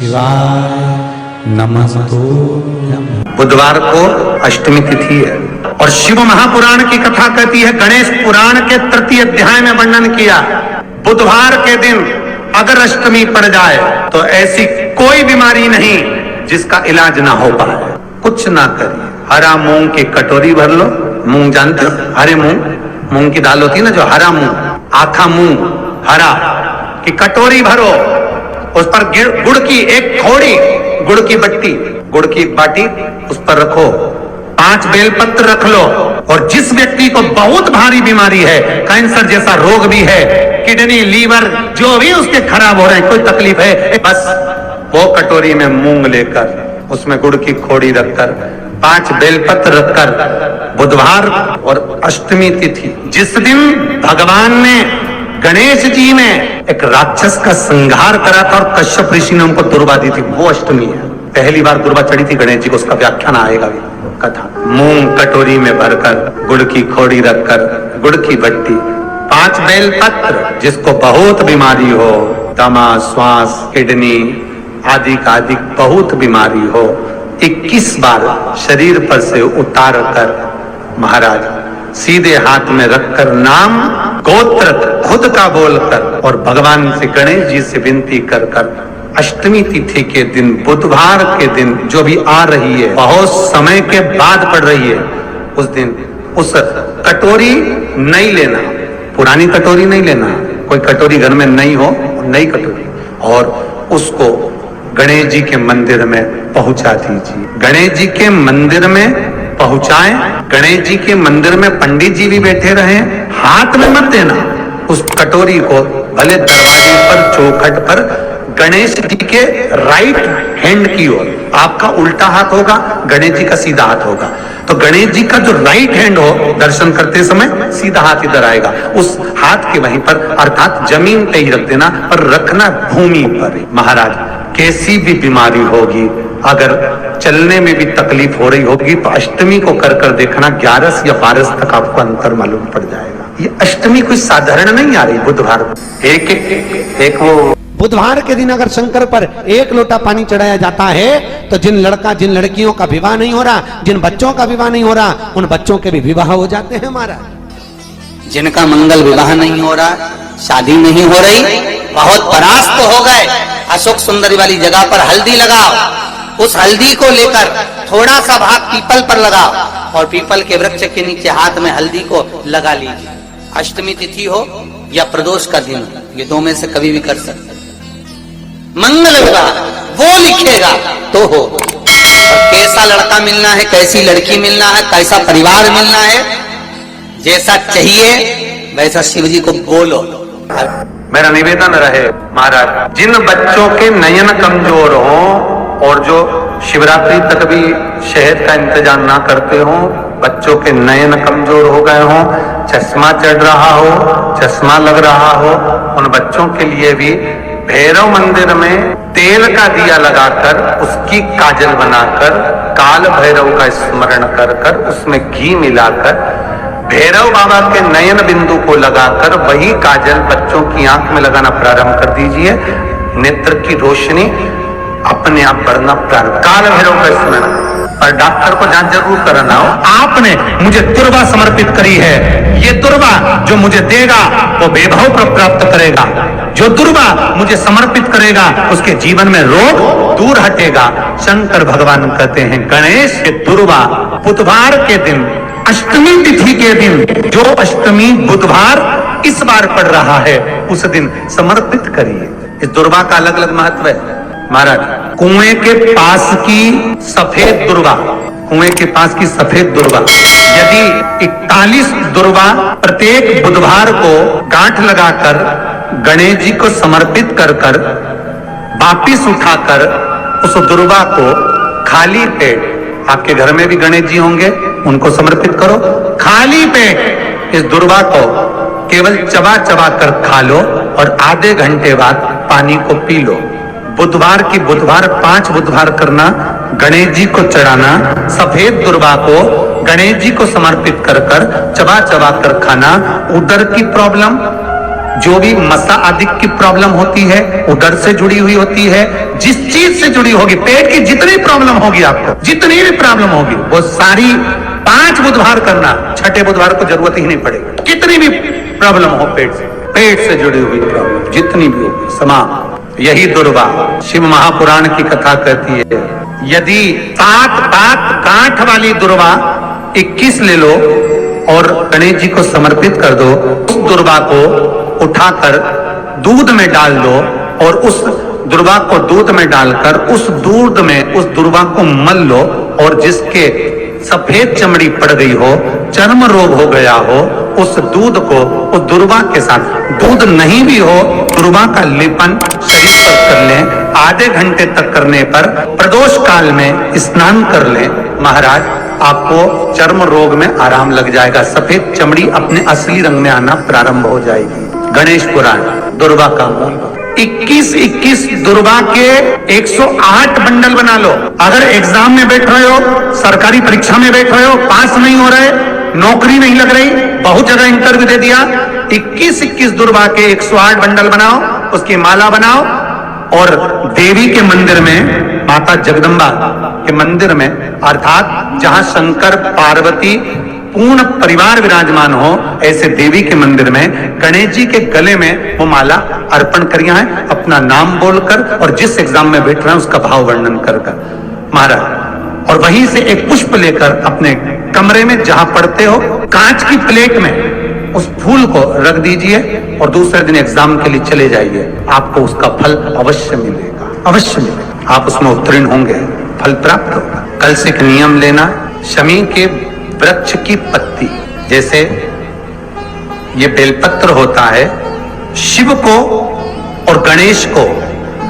शिवाय नमस्तुभ्यं। बुधवार को अष्टमी तिथि है और शिव महापुराण की कथा कहती है, गणेश पुराण के तृतीय अध्याय में वर्णन किया, बुधवार के दिन अगर अष्टमी पड़ जाए तो ऐसी कोई बीमारी नहीं जिसका इलाज ना हो पाए। कुछ ना करिए, हरा मूंग की कटोरी भर लो। मूंग जानते हो, हरे मूंग की दाल होती है ना, जो हरा मूंग, आखा मूंग हरा की कटोरी भरो, उस पर गुड़ की एक खोड़ी, गुड़ की बट्टी, गुड़ की बाटी उस पर रखो, 5 बेलपत्र रख लो। और जिस व्यक्ति को बहुत भारी बीमारी है, कैंसर जैसा रोग भी है, किडनी लीवर जो भी उसके खराब हो रहे हैं, कोई तकलीफ है, बस वो कटोरी में मूंग लेकर उसमें गुड़ की खोड़ी रखकर 5 बेलपत्र रखकर, बुधवार और अष्टमी तिथि जिस दिन भगवान ने गणेश जी ने एक राक्षस का संहार करा था और कश्यप ऋषि ने उनको दुर्वा दी थी, वो अष्टमी है। पहली बार दुर्वा चढ़ी थी गणेश जी को, उसका व्याख्यान आएगा भी कथा। मूंग कटोरी में भरकर, गुड़ की खोड़ी रखकर, गुड़ की भट्टी, 5 बेलपत्र, जिसको बहुत बीमारी हो, दमा, श्वास, किडनी आदि का आदि बहुत बीमारी हो, 21 बार शरीर पर से उतार कर महाराज सीधे हाथ में रखकर नाम गोत्र खुद का बोलकर और भगवान से गणेश जी से विनती कर कर अष्टमी तिथि के दिन, बुधवार के दिन जो भी आ रही है, बहुत समय के बाद पड़ रही है, उस दिन उस कटोरी नहीं लेना, पुरानी कटोरी नहीं लेना, कोई कटोरी घर में नहीं हो, नई कटोरी, और उसको गणेश जी के मंदिर में पहुंचा दीजिए। गणेश जी के मंदिर में पहुंचाएं, गणेश जी के मंदिर में पंडित जी भी बैठे रहे, हाथ में मत देना उस कटोरी को, भले दरवाजे पर, चौखट पर, गणेश जी के राइट हैंड की ओर। आपका उल्टा हाथ होगा, गणेश जी का सीधा हाथ होगा, तो गणेश जी का जो राइट हैंड हो, दर्शन करते समय सीधा हाथ इधर आएगा, उस हाथ के वहीं पर, अर्थात जमीन पे ही रख देना, पर रखना भूमि पर। महाराज कैसी भी बीमारी होगी, अगर चलने में भी तकलीफ हो रही होगी, तो अष्टमी को कर कर देखना, 11 या 12 तक आपको अंतर मालूम पड़ जाएगा। ये अष्टमी कोई साधारण नहीं आ रही, बुधवार एक वो बुधवार के दिन अगर शंकर पर 1 लोटा पानी चढ़ाया जाता है, तो जिन लड़कियों का विवाह नहीं हो रहा, जिन बच्चों का विवाह नहीं हो रहा, उन बच्चों के भी विवाह हो जाते हैं महाराज। जिनका मंगल विवाह नहीं हो रहा, शादी नहीं हो रही, बहुत परास्त हो गए, अशोक सुंदरी वाली जगह पर हल्दी लगाओ, उस हल्दी को लेकर थोड़ा सा भाग पीपल पर लगाओ और पीपल के वृक्ष के नीचे हाथ में हल्दी को लगा लीजिए। अष्टमी तिथि हो या प्रदोष का दिन, ये 2 में से कभी भी कर सकते। मंगल विवाह वो लिखेगा तो हो। कैसा लड़का मिलना है, कैसी लड़की मिलना है, कैसा परिवार मिलना है, जैसा चाहिए वैसा शिव जी को बोलो। मेरा निवेदन रहे महाराज, जिन बच्चों के नयन कमजोर हो और जो शिवरात्रि तक भी शहद का इंतजाम ना करते हो, बच्चों के नयन कमजोर हो गए हो, चश्मा चढ़ रहा हो, चश्मा लग रहा हो, उन बच्चों के लिए भी भैरव मंदिर में तेल का दिया लगाकर, उसकी काजल बनाकर, काल भैरव का स्मरण कर कर, उसमें घी मिलाकर, भैरव बाबा के नयन बिंदु को लगाकर वही काजल बच्चों की आंख में लगाना प्रारंभ कर दीजिए। नेत्र की रोशनी अपने आप बढ़ना प्रारंभ, काल भैरव का स्मरण। और डॉक्टर को जांच जरूर कराना हो। आपने मुझे दुर्वा समर्पित करी है, ये दुर्वा जो मुझे देगा वो वैभव प्राप्त करेगा, जो दुर्वा मुझे समर्पित करेगा उसके जीवन में रोग दूर हटेगा। शंकर भगवान कहते हैं, गणेश के दुर्वा बुधवार के दिन, अष्टमी तिथि के दिन, जो अष्टमी बुधवार इस बार पड़ रहा है, उस दिन समर्पित करिए। इस दुर्वा का अलग अलग महत्व है महाराज। कुएं के पास की सफेद दुर्वा, कुएं के पास की सफेद दुर्वा, यदि 41 दुर्वा प्रत्येक बुधवार को गांठ लगाकर गणेश जी को समर्पित कर कर वापिस उठाकर उस दुर्वा को खाली पेट, आपके घर में भी गणेश जी होंगे, उनको समर्पित करो, खाली पेट इस दुर्वा को केवल चबा चबा कर खा लो और आधे घंटे बाद पानी को पी लो। बुधवार की बुधवार 5 बुधवार करना, गणेश जी को चढ़ाना, सफेद दुर्वा को गणेश जी को समर्पित कर कर चबा चबा कर खाना। उदर की प्रॉब्लम, जो भी मसा आदि की प्रॉब्लम होती है, उदर से जुड़ी हुई होती है, जिस चीज से जुड़ी होगी, पेट की जितनी प्रॉब्लम होगी आपको, जितनी भी प्रॉब्लम होगी, वो सारी 5 बुधवार करना, छठे बुधवार को जरूरत ही नहीं पड़ेगी। कितनी भी प्रॉब्लम हो पेट से जुड़ी हुई प्रॉब्लम जितनी भी होगी समाप्त। यही दुर्वा शिव महापुराण की कथा कहती है, यदि 7 बात गांठ वाली दुर्वा 21 ले लो और गणेश जी को समर्पित कर दो, उस दुर्वा को उठाकर दूध में डाल दो और उस दुर्वा को दूध में डालकर उस दूध में उस दुर्वा को मल लो, और जिसके सफेद चमड़ी पड़ गई हो, चर्म रोग हो गया हो, उस दूध को उस दुर्वा के साथ, दूध नहीं भी हो, दुर्वा का लेपन शरीर पर कर लें, आधे घंटे तक करने पर प्रदोष काल में स्नान कर लें, महाराज आपको चर्म रोग में आराम लग जाएगा, सफेद चमड़ी अपने असली रंग में आना प्रारंभ हो जाएगी। गणेश पुराण दुर्वा का मूल 21 दुर्वा के 108 बंडल बना लो। अगर एग्जाम में बैठ रहे हो, सरकारी परीक्षा में बैठ रहे हो, पास नहीं हो रहे, नौकरी नहीं लग रही, बहुत जगह इंटरव्यू दे दिया, 21 दुर्वा के 108 बंडल बनाओ, उसकी माला बनाओ और देवी के मंदिर में, माता जगदम्बा के मंदिर में, अर्थात जहां शंकर पार्वती पूर्ण परिवार विराजमान हो, ऐसे देवी के मंदिर में गणेश जी के गले में वो माला अर्पण करिया है, अपना नाम बोलकर और जिस एग्जाम में बैठ रहे हैं उसका भाव वर्णन कर महाराज, और वहीं से एक पुष्प लेकर अपने कमरे में जहां पढ़ते हो, कांच की प्लेट में उस फूल को रख दीजिए और दूसरे दिन एग्जाम के लिए चले जाइए, आपको उसका फल अवश्य मिलेगा, अवश्य मिलेगा, आप उसमें उत्तीर्ण होंगे, फल प्राप्त होगा। कल से एक नियम लेना, शमी के वृक्ष की पत्ती, जैसे ये बेलपत्र होता है, शिव को और गणेश को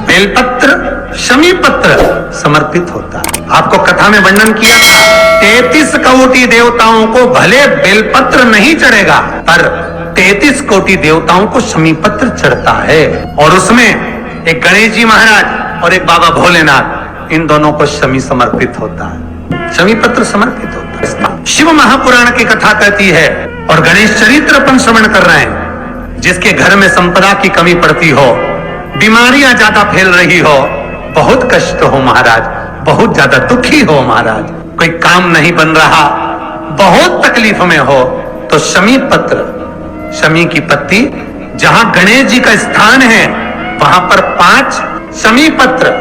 बेलपत्र शमी पत्र समर्पित होता है। आपको कथा में वर्णन किया था, 33 कोटि देवताओं को भले बेलपत्र नहीं चढ़ेगा, पर 33 कोटि देवताओं को शमी पत्र चढ़ता है, और उसमें एक गणेश जी महाराज और एक बाबा भोलेनाथ, इन दोनों को शमी समर्पित होता है, शमी पत्र समर्पित होता है। शिव महापुराण की कथा कहती है, और गणेश चरित्र अपन श्रवण कर रहे हैं, जिसके घर में संपदा की कमी पड़ती हो, बीमारियां ज्यादा फैल रही हो, बहुत कष्ट हो महाराज, बहुत ज्यादा दुखी हो महाराज, कोई काम नहीं बन रहा, बहुत तकलीफ में हो, तो शमी पत्र, शमी की पत्ती, जहां गणेश जी का स्थान है वहां पर 5 शमी पत्र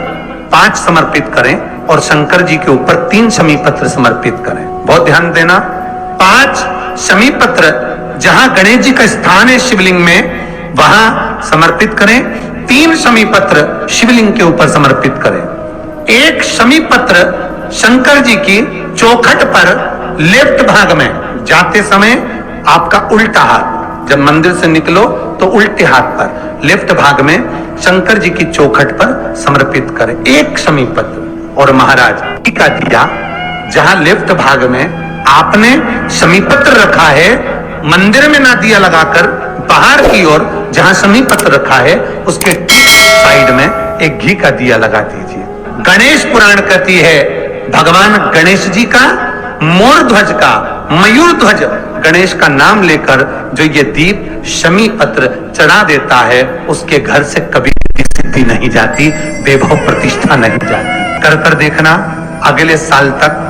5 समर्पित करें और शंकर जी के ऊपर 3 शमी पत्र समर्पित करें। बहुत ध्यान देना, 5 शमी पत्र जहां गणेश जी का स्थान है शिवलिंग में वहां समर्पित करें, 3 शमी पत्र शिवलिंग के ऊपर समर्पित करें। 1 शमी पत्र शंकर जी की चौखट पर लेफ्ट भाग में, जाते समय आपका उल्टा हाथ, जब मंदिर से निकलो तो उल्टे हाथ पर लेफ्ट भाग में शंकर जी की चौखट पर समर्पित करें 1 शमी पत्र। और महाराज का दिया जहां लेफ्ट भाग में आपने शमी पत्र रखा है, मंदिर में ना दिया लगाकर बाहर की ओर जहां शमी पत्र रखा है उसके साइड में एक घी का दिया लगा दीजिए। गणेश पुराण कहती है, भगवान गणेश जी का मोर ध्वज का, मयूर ध्वज गणेश का नाम लेकर जो ये दीप शमी पत्र चढ़ा देता है, उसके घर से कभी सिद्धि नहीं जाती, वैभव प्रतिष्ठा नहीं जाती। कर देखना, अगले साल तक